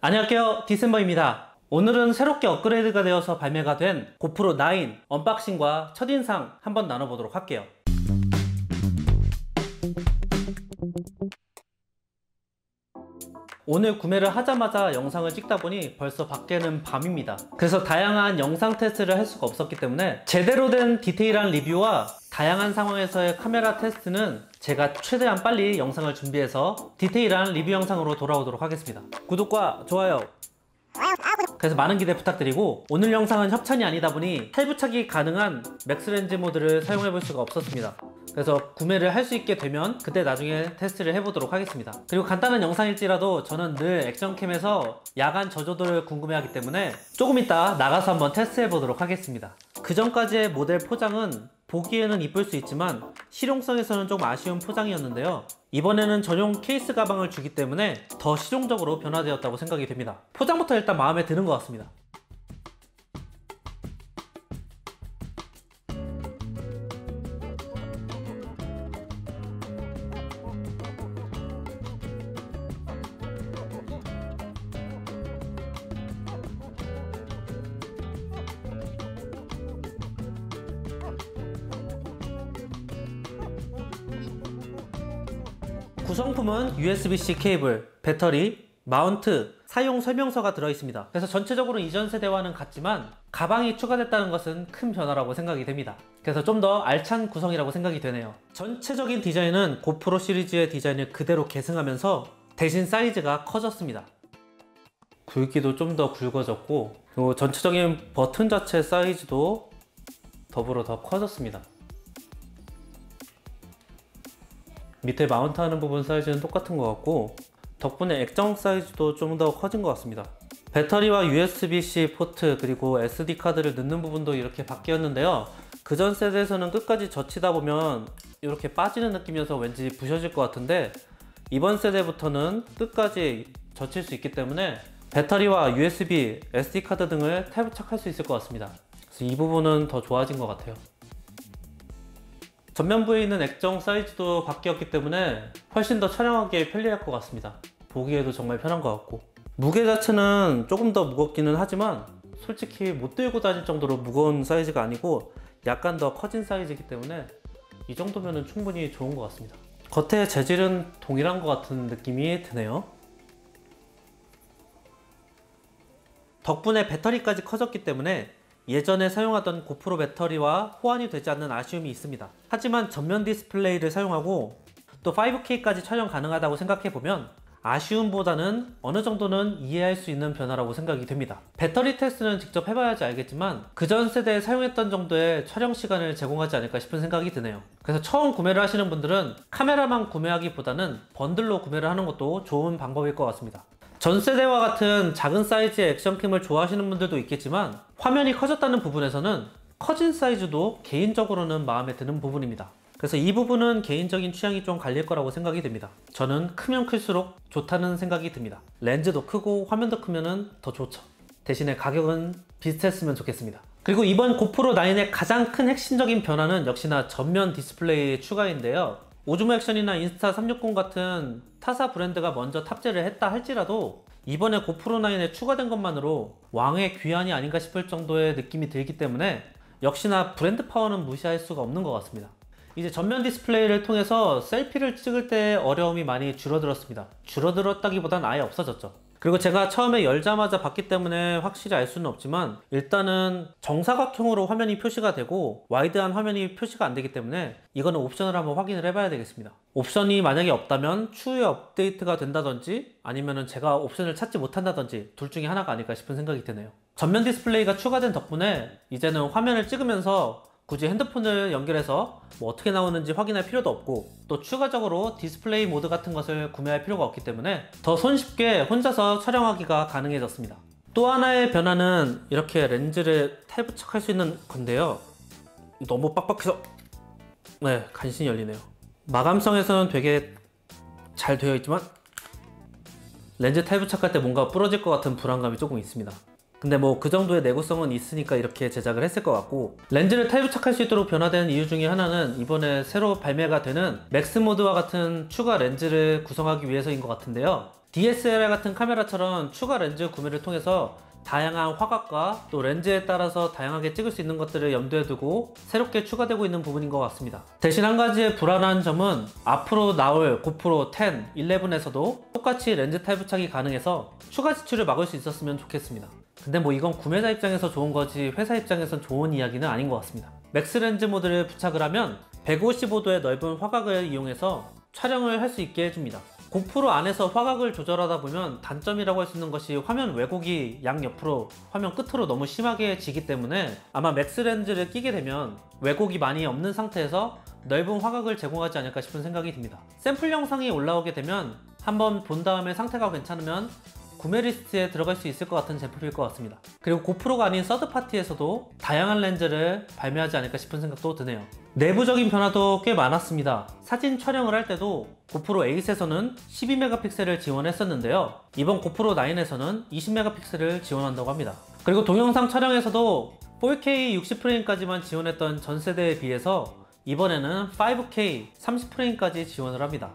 안녕하세요, 디셈버입니다. 오늘은 새롭게 업그레이드가 되어서 발매가 된 고프로 9 언박싱과 첫인상 한번 나눠보도록 할게요. 오늘 구매를 하자마자 영상을 찍다 보니 벌써 밖에는 밤입니다. 그래서 다양한 영상 테스트를 할 수가 없었기 때문에 제대로 된 디테일한 리뷰와 다양한 상황에서의 카메라 테스트는 제가 최대한 빨리 영상을 준비해서 디테일한 리뷰 영상으로 돌아오도록 하겠습니다. 구독과 좋아요, 그래서 많은 기대 부탁드리고, 오늘 영상은 협찬이 아니다 보니 탈부착이 가능한 맥스렌즈 모드를 사용해 볼 수가 없었습니다. 그래서 구매를 할 수 있게 되면 그때 나중에 테스트를 해보도록 하겠습니다. 그리고 간단한 영상일지라도 저는 늘 액션캠에서 야간 저조도를 궁금해하기 때문에 조금 이따 나가서 한번 테스트해 보도록 하겠습니다. 그 전까지의 모델 포장은 보기에는 이쁠 수 있지만 실용성에서는 좀 아쉬운 포장이었는데요, 이번에는 전용 케이스 가방을 주기 때문에 더 실용적으로 변화되었다고 생각이 됩니다. 포장부터 일단 마음에 드는 것 같습니다. 구성품은 USB-C 케이블, 배터리, 마운트, 사용 설명서가 들어있습니다. 그래서 전체적으로 이전 세대와는 같지만 가방이 추가됐다는 것은 큰 변화라고 생각이 됩니다. 그래서 좀 더 알찬 구성이라고 생각이 되네요. 전체적인 디자인은 고프로 시리즈의 디자인을 그대로 계승하면서 대신 사이즈가 커졌습니다. 굵기도 좀 더 굵어졌고, 그리고 전체적인 버튼 자체 사이즈도 더불어 더 커졌습니다. 밑에 마운트하는 부분 사이즈는 똑같은 것 같고, 덕분에 액정 사이즈도 좀 더 커진 것 같습니다. 배터리와 USB-C 포트 그리고 SD 카드를 넣는 부분도 이렇게 바뀌었는데요, 그전 세대에서는 끝까지 젖히다 보면 이렇게 빠지는 느낌이어서 왠지 부셔질 것 같은데, 이번 세대부터는 끝까지 젖힐 수 있기 때문에 배터리와 USB, SD 카드 등을 탈부착할 수 있을 것 같습니다. 그래서 이 부분은 더 좋아진 것 같아요. 전면부에 있는 액정 사이즈도 바뀌었기 때문에 훨씬 더 촬영하기에 편리할 것 같습니다. 보기에도 정말 편한 것 같고, 무게 자체는 조금 더 무겁기는 하지만 솔직히 못 들고 다닐 정도로 무거운 사이즈가 아니고 약간 더 커진 사이즈이기 때문에 이 정도면 충분히 좋은 것 같습니다. 겉의 재질은 동일한 것 같은 느낌이 드네요. 덕분에 배터리까지 커졌기 때문에 예전에 사용하던 고프로 배터리와 호환이 되지 않는 아쉬움이 있습니다. 하지만 전면 디스플레이를 사용하고 또 5K까지 촬영 가능하다고 생각해보면 아쉬움보다는 어느 정도는 이해할 수 있는 변화라고 생각이 됩니다. 배터리 테스트는 직접 해봐야지 알겠지만 그전 세대에 사용했던 정도의 촬영 시간을 제공하지 않을까 싶은 생각이 드네요. 그래서 처음 구매를 하시는 분들은 카메라만 구매하기보다는 번들로 구매를 하는 것도 좋은 방법일 것 같습니다. 전 세대와 같은 작은 사이즈의 액션캠을 좋아하시는 분들도 있겠지만 화면이 커졌다는 부분에서는 커진 사이즈도 개인적으로는 마음에 드는 부분입니다. 그래서 이 부분은 개인적인 취향이 좀 갈릴 거라고 생각이 됩니다. 저는 크면 클수록 좋다는 생각이 듭니다. 렌즈도 크고 화면도 크면 더 좋죠. 대신에 가격은 비슷했으면 좋겠습니다. 그리고 이번 고프로 9의 가장 큰 핵심적인 변화는 역시나 전면 디스플레이 추가인데요, 오즈모 액션이나 인스타360 같은 타사 브랜드가 먼저 탑재를 했다 할지라도 이번에 고프로 9에 추가된 것만으로 왕의 귀환이 아닌가 싶을 정도의 느낌이 들기 때문에 역시나 브랜드 파워는 무시할 수가 없는 것 같습니다. 이제 전면 디스플레이를 통해서 셀피를 찍을 때 어려움이 많이 줄어들었습니다. 줄어들었다기보단 아예 없어졌죠. 그리고 제가 처음에 열자마자 봤기 때문에 확실히 알 수는 없지만 일단은 정사각형으로 화면이 표시가 되고 와이드한 화면이 표시가 안 되기 때문에 이거는 옵션을 한번 확인을 해봐야 되겠습니다. 옵션이 만약에 없다면 추후에 업데이트가 된다든지 아니면은 제가 옵션을 찾지 못한다든지 둘 중에 하나가 아닐까 싶은 생각이 드네요. 전면 디스플레이가 추가된 덕분에 이제는 화면을 찍으면서 굳이 핸드폰을 연결해서 뭐 어떻게 나오는지 확인할 필요도 없고, 또 추가적으로 디스플레이 모드 같은 것을 구매할 필요가 없기 때문에 더 손쉽게 혼자서 촬영하기가 가능해졌습니다. 또 하나의 변화는 이렇게 렌즈를 탈부착할 수 있는 건데요, 너무 빡빡해서 간신히 열리네요. 마감성에서는 되게 잘 되어 있지만 렌즈 탈부착할 때 뭔가 부러질 것 같은 불안감이 조금 있습니다. 근데 뭐 그 정도의 내구성은 있으니까 이렇게 제작을 했을 것 같고, 렌즈를 탈부착할 수 있도록 변화된 이유 중에 하나는 이번에 새로 발매가 되는 맥스 모드와 같은 추가 렌즈를 구성하기 위해서인 것 같은데요, DSLR 같은 카메라처럼 추가 렌즈 구매를 통해서 다양한 화각과 또 렌즈에 따라서 다양하게 찍을 수 있는 것들을 염두에 두고 새롭게 추가되고 있는 부분인 것 같습니다. 대신 한 가지의 불안한 점은 앞으로 나올 고프로 10, 11에서도 똑같이 렌즈 탈부착이 가능해서 추가 지출을 막을 수 있었으면 좋겠습니다. 근데 뭐 이건 구매자 입장에서 좋은 거지 회사 입장에선 좋은 이야기는 아닌 것 같습니다. 맥스 렌즈 모드를 부착을 하면 155도의 넓은 화각을 이용해서 촬영을 할 수 있게 해줍니다. 고프로 안에서 화각을 조절하다 보면 단점이라고 할 수 있는 것이 화면 왜곡이 양옆으로 화면 끝으로 너무 심하게 지기 때문에 아마 맥스 렌즈를 끼게 되면 왜곡이 많이 없는 상태에서 넓은 화각을 제공하지 않을까 싶은 생각이 듭니다. 샘플 영상이 올라오게 되면 한번 본 다음에 상태가 괜찮으면 구매 리스트에 들어갈 수 있을 것 같은 제품일 것 같습니다. 그리고 고프로가 아닌 서드파티에서도 다양한 렌즈를 발매하지 않을까 싶은 생각도 드네요. 내부적인 변화도 꽤 많았습니다. 사진 촬영을 할 때도 고프로 8에서는 12메가픽셀을 지원했었는데요. 이번 고프로 9에서는 20메가픽셀을 지원한다고 합니다. 그리고 동영상 촬영에서도 4K 60프레임까지만 지원했던 전 세대에 비해서 이번에는 5K 30프레임까지 지원을 합니다.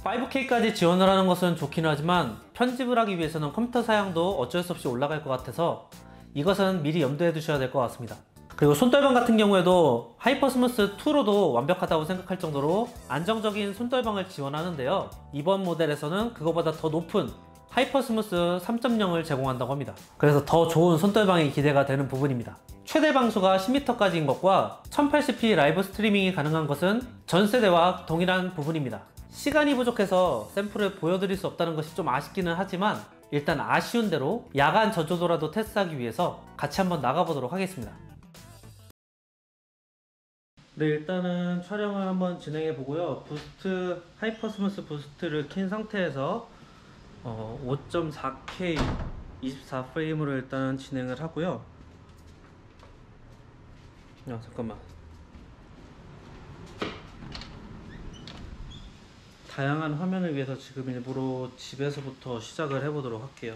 (5K까지) 지원을 하는 것은 좋긴 하지만 편집을 하기 위해서는 컴퓨터 사양도 어쩔 수 없이 올라갈 것 같아서 이것은 미리 염두에 두셔야 될 것 같습니다. 그리고 손떨방 같은 경우에도 하이퍼스무스 2로도 완벽하다고 생각할 정도로 안정적인 손떨방을 지원하는데요. 이번 모델에서는 그거보다 더 높은 하이퍼스무스 3.0을 제공한다고 합니다. 그래서 더 좋은 손떨방이 기대가 되는 부분입니다. 최대 방수가 10m까지인 것과 1080p 라이브 스트리밍이 가능한 것은 전 세대와 동일한 부분입니다. 시간이 부족해서 샘플을 보여드릴 수 없다는 것이 좀 아쉽기는 하지만 일단 아쉬운 대로 야간 저조도라도 테스트하기 위해서 같이 한번 나가보도록 하겠습니다. 네, 일단은 촬영을 한번 진행해 보고요. 부스트, 하이퍼스무스 부스트를 킨 상태에서 5.4K 24프레임으로 일단 진행을 하고요. 잠깐만. 다양한 화면을 위해서 지금 일부러 집에서부터 시작을 해보도록 할게요.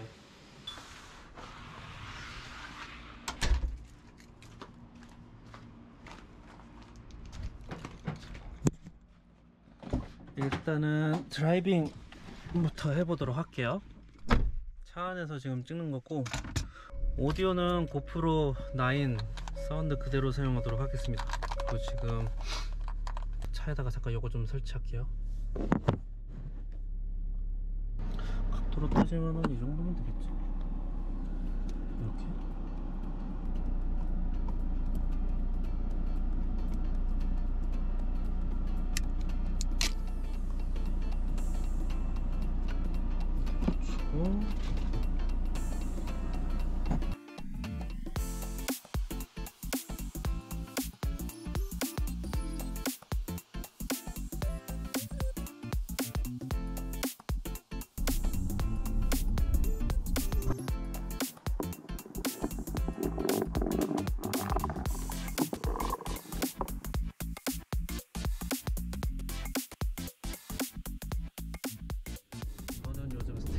일단은 드라이빙부터 해보도록 할게요. 차 안에서 지금 찍는 거고, 오디오는 고프로 9 사운드 그대로 사용하도록 하겠습니다. 그리고 지금 차에다가 잠깐 요거 좀 설치할게요. 각도로 따지면은 이 정도면 되겠지. 이렇게. 붙이고.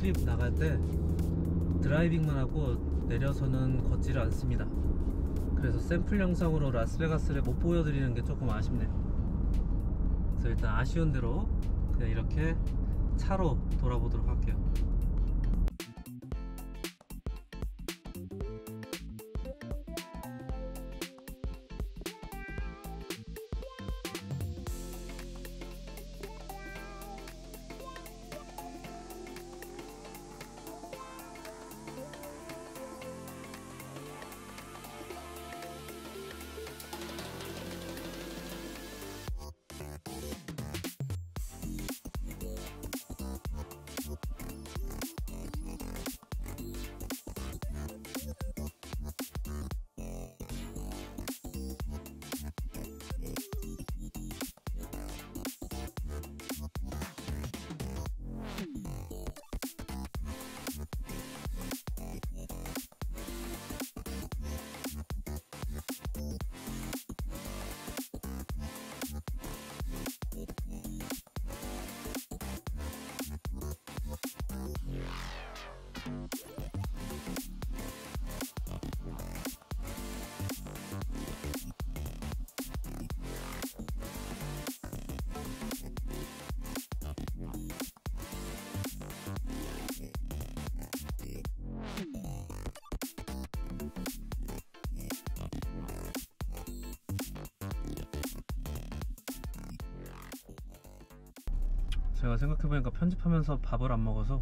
트립 나갈 때 드라이빙만 하고 내려서는 걷지를 않습니다. 그래서 샘플 영상으로 라스베가스를 못 보여드리는 게 조금 아쉽네요. 그래서 일단 아쉬운 대로 그냥 이렇게 차로 돌아보도록 할게요. 제가 생각해보니까 편집하면서 밥을 안 먹어서.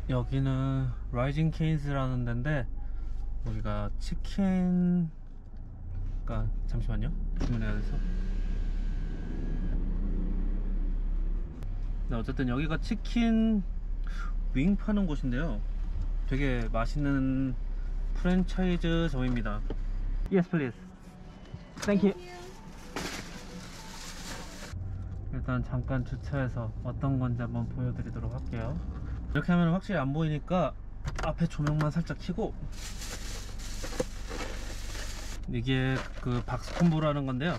여기는 라이징 케인스라는 데인데 여기가 치킨, 그러니까 잠시만요, 주문해야 돼서. 네, 어쨌든 여기가 치킨 윙 파는 곳인데요, 되게 맛있는 프랜차이즈점입니다. Yes, please. Thank you. 일단 잠깐 주차해서 어떤 건지 한번 보여드리도록 할게요. 이렇게 하면 확실히 안 보이니까 앞에 조명만 살짝 켜고, 이게 그 박스 콤보라는 건데요,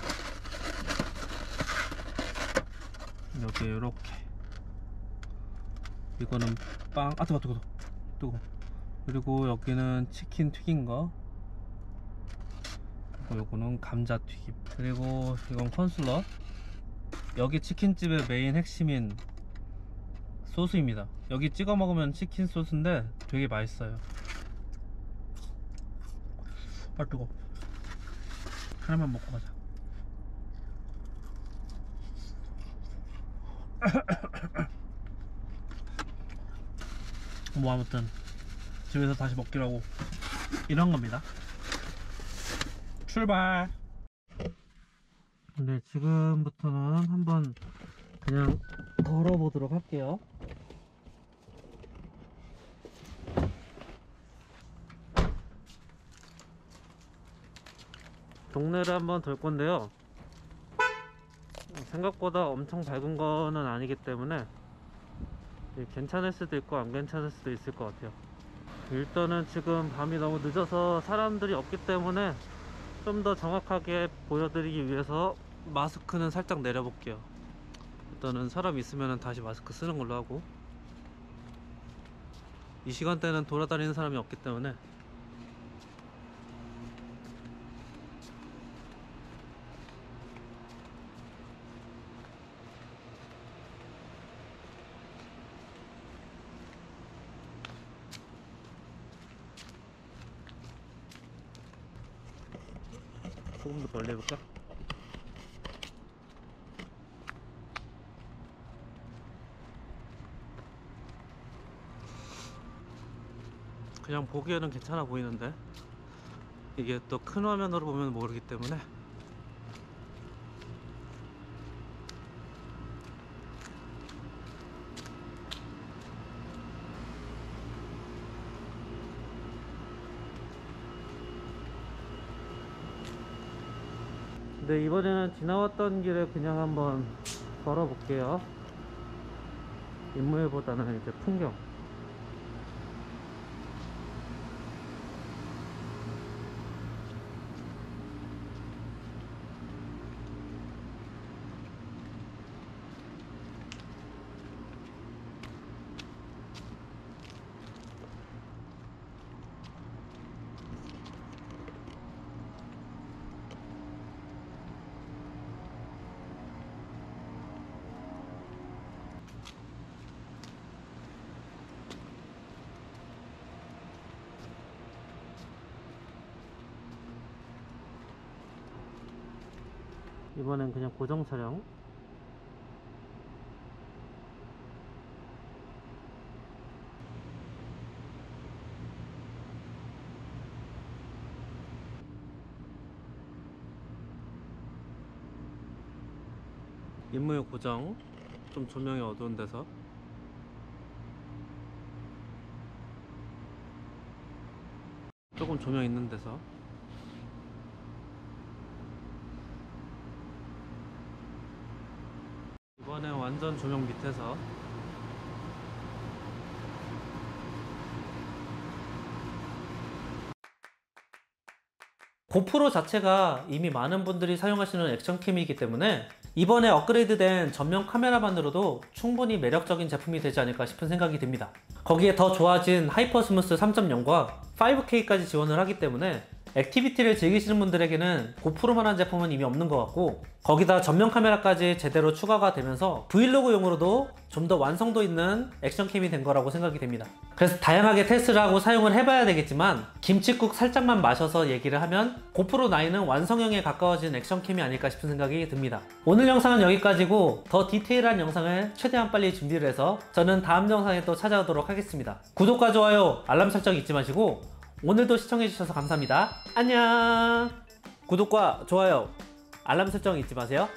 여기 이렇게, 이거는 빵, 아 뜨거. 그리고 여기는 치킨 튀긴 거, 그리고 요거는 감자 튀김, 그리고 이건 컨슬러. 여기 치킨집의 메인 핵심인 소스입니다. 여기 찍어 먹으면 치킨 소스인데 되게 맛있어요. 아 뜨거. 하나만 먹고 가자. 뭐 아무튼 집에서 다시 먹기로 하고 이런 겁니다. 출발. 네, 지금부터는 한번 그냥 걸어보도록 할게요. 동네를 한번 돌 건데요, 생각보다 엄청 밝은 거는 아니기 때문에 괜찮을 수도 있고 안 괜찮을 수도 있을 것 같아요. 일단은 지금 밤이 너무 늦어서 사람들이 없기 때문에 좀 더 정확하게 보여드리기 위해서 마스크는 살짝 내려볼게요. 일단은 사람 있으면 다시 마스크 쓰는 걸로 하고, 이 시간대는 돌아다니는 사람이 없기 때문에. 조금 더 멀리 해볼까? 그냥 보기에는 괜찮아 보이는데 이게 또 큰 화면으로 보면 모르기 때문에. 네, 이번에는 지나왔던 길에 그냥 한번 걸어볼게요. 인물보다는 이제 풍경. 이번엔 그냥 고정 촬영. 인물 고정. 좀 조명이 어두운 데서. 조금 조명 있는 데서. 이번엔 완전 조명 밑에서. 고프로 자체가 이미 많은 분들이 사용하시는 액션캠이기 때문에 이번에 업그레이드된 전면 카메라만으로도 충분히 매력적인 제품이 되지 않을까 싶은 생각이 듭니다. 거기에 더 좋아진 하이퍼스무스 3.0과 5K까지 지원을 하기 때문에 액티비티를 즐기시는 분들에게는 고프로만한 제품은 이미 없는 것 같고, 거기다 전면 카메라까지 제대로 추가가 되면서 브이로그용으로도 좀 더 완성도 있는 액션캠이 된 거라고 생각이 됩니다. 그래서 다양하게 테스트를 하고 사용을 해봐야 되겠지만 김칫국 살짝만 마셔서 얘기를 하면 고프로 9은 완성형에 가까워진 액션캠이 아닐까 싶은 생각이 듭니다. 오늘 영상은 여기까지고 더 디테일한 영상을 최대한 빨리 준비를 해서 저는 다음 영상에 또 찾아오도록 하겠습니다. 구독과 좋아요, 알람 설정 잊지 마시고 오늘도 시청해주셔서 감사합니다. 안녕. 구독과 좋아요, 알람 설정 잊지 마세요.